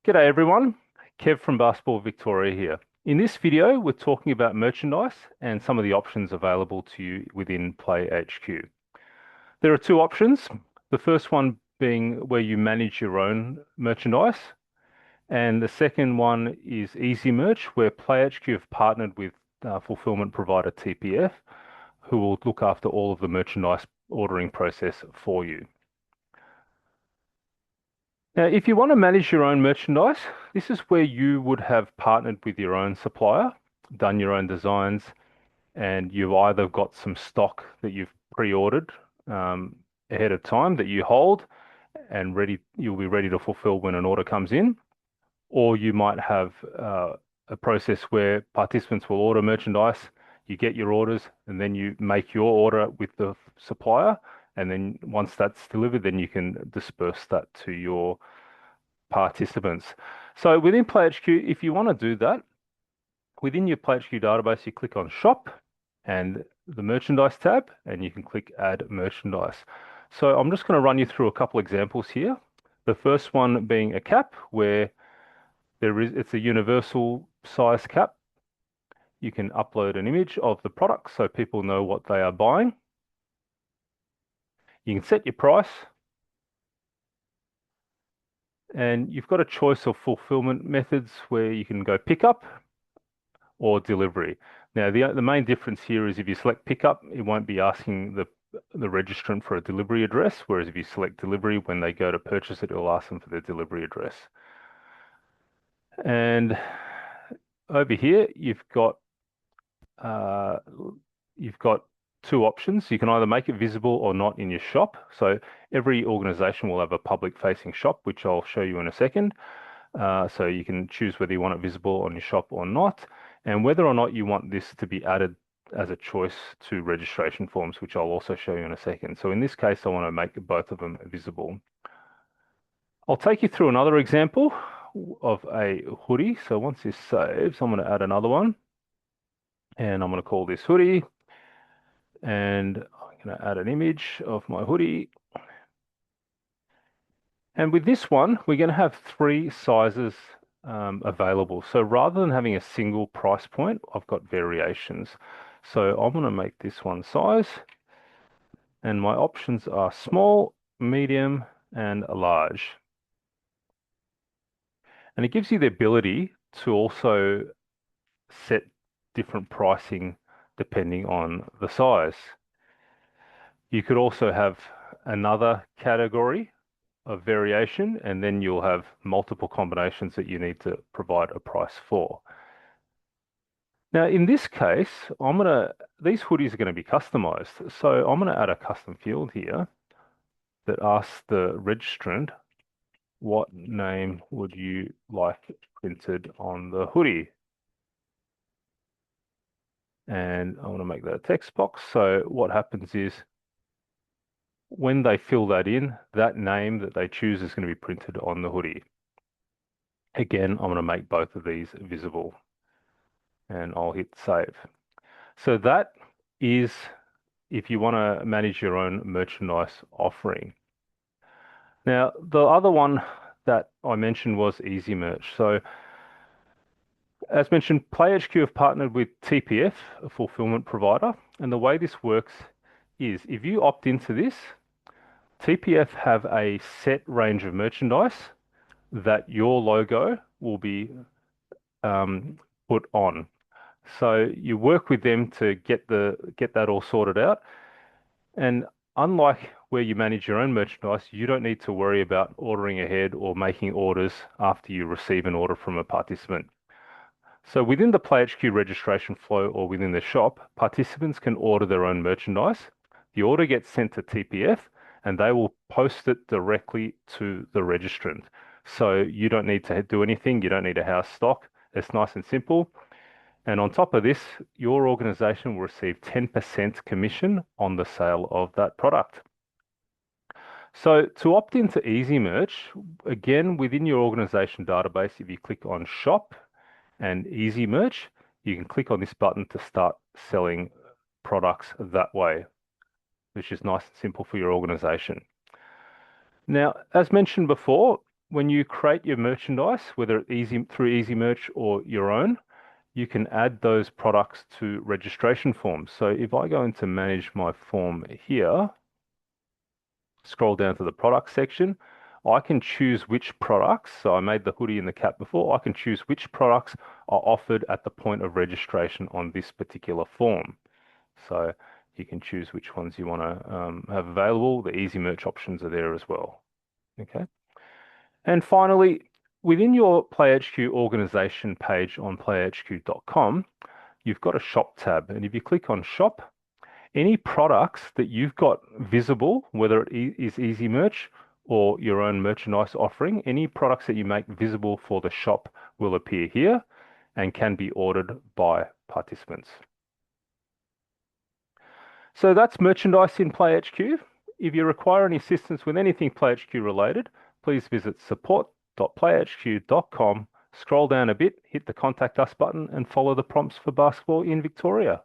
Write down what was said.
G'day everyone, Kev from Basketball Victoria here. In this video, we're talking about merchandise and some of the options available to you within Play HQ. There are two options. The first one being where you manage your own merchandise, and the second one is Easy Merch, where Play HQ have partnered with fulfillment provider TPF, who will look after all of the merchandise ordering process for you. Now, if you want to manage your own merchandise, this is where you would have partnered with your own supplier, done your own designs, and you've either got some stock that you've pre-ordered ahead of time that you hold and you'll be ready to fulfill when an order comes in, or you might have a process where participants will order merchandise, you get your orders, and then you make your order with the supplier, and then once that's delivered, then you can disperse that to your participants. So within PlayHQ, if you want to do that, within your PlayHQ database, you click on Shop and the Merchandise tab, and you can click Add Merchandise. So I'm just going to run you through a couple examples here. The first one being a cap, where it's a universal size cap. You can upload an image of the product so people know what they are buying. You can set your price, and you've got a choice of fulfillment methods where you can go pickup or delivery. Now, the main difference here is if you select pickup, it won't be asking the registrant for a delivery address, whereas if you select delivery, when they go to purchase it, it'll ask them for their delivery address. And over here, you've got two options. You can either make it visible or not in your shop. So every organization will have a public-facing shop, which I'll show you in a second. So you can choose whether you want it visible on your shop or not, and whether or not you want this to be added as a choice to registration forms, which I'll also show you in a second. So in this case, I want to make both of them visible. I'll take you through another example of a hoodie. So once this saves, I'm going to add another one, and I'm going to call this hoodie, and I'm going to add an image of my hoodie. And with this one, we're going to have three sizes available. So rather than having a single price point, I've got variations. So I'm going to make this one size, and my options are small, medium, and large. And it gives you the ability to also set different pricing depending on the size. You could also have another category of variation, and then you'll have multiple combinations that you need to provide a price for. Now, in this case, these hoodies are going to be customized. So I'm going to add a custom field here that asks the registrant, what name would you like printed on the hoodie? And I want to make that a text box. So what happens is when they fill that in, that name that they choose is going to be printed on the hoodie. Again, I'm going to make both of these visible, and I'll hit save. So that is if you want to manage your own merchandise offering. Now, the other one that I mentioned was Easy Merch. So as mentioned, PlayHQ have partnered with TPF, a fulfillment provider. And the way this works is if you opt into this, TPF have a set range of merchandise that your logo will be put on. So you work with them to get that all sorted out. And unlike where you manage your own merchandise, you don't need to worry about ordering ahead or making orders after you receive an order from a participant. So within the PlayHQ registration flow or within the shop, participants can order their own merchandise. The order gets sent to TPF, and they will post it directly to the registrant. So you don't need to do anything. You don't need to house stock. It's nice and simple. And on top of this, your organization will receive 10% commission on the sale of that product. So to opt into Easy Merch, again, within your organization database, if you click on Shop and Easy Merch, you can click on this button to start selling products that way, which is nice and simple for your organization. Now, as mentioned before, when you create your merchandise, whether through Easy Merch or your own, you can add those products to registration forms. So if I go into manage my form here, scroll down to the product section, I can choose which products. So I made the hoodie and the cap before. I can choose which products are offered at the point of registration on this particular form. So you can choose which ones you want to have available. The Easy Merch options are there as well. Okay. And finally, within your PlayHQ organization page on playhq.com, you've got a shop tab. And if you click on shop, any products that you've got visible, whether it is Easy Merch or your own merchandise offering, any products that you make visible for the shop will appear here and can be ordered by participants. So that's merchandise in PlayHQ. If you require any assistance with anything PlayHQ related, please visit support.playhq.com, scroll down a bit, hit the contact us button and follow the prompts for Basketball in Victoria.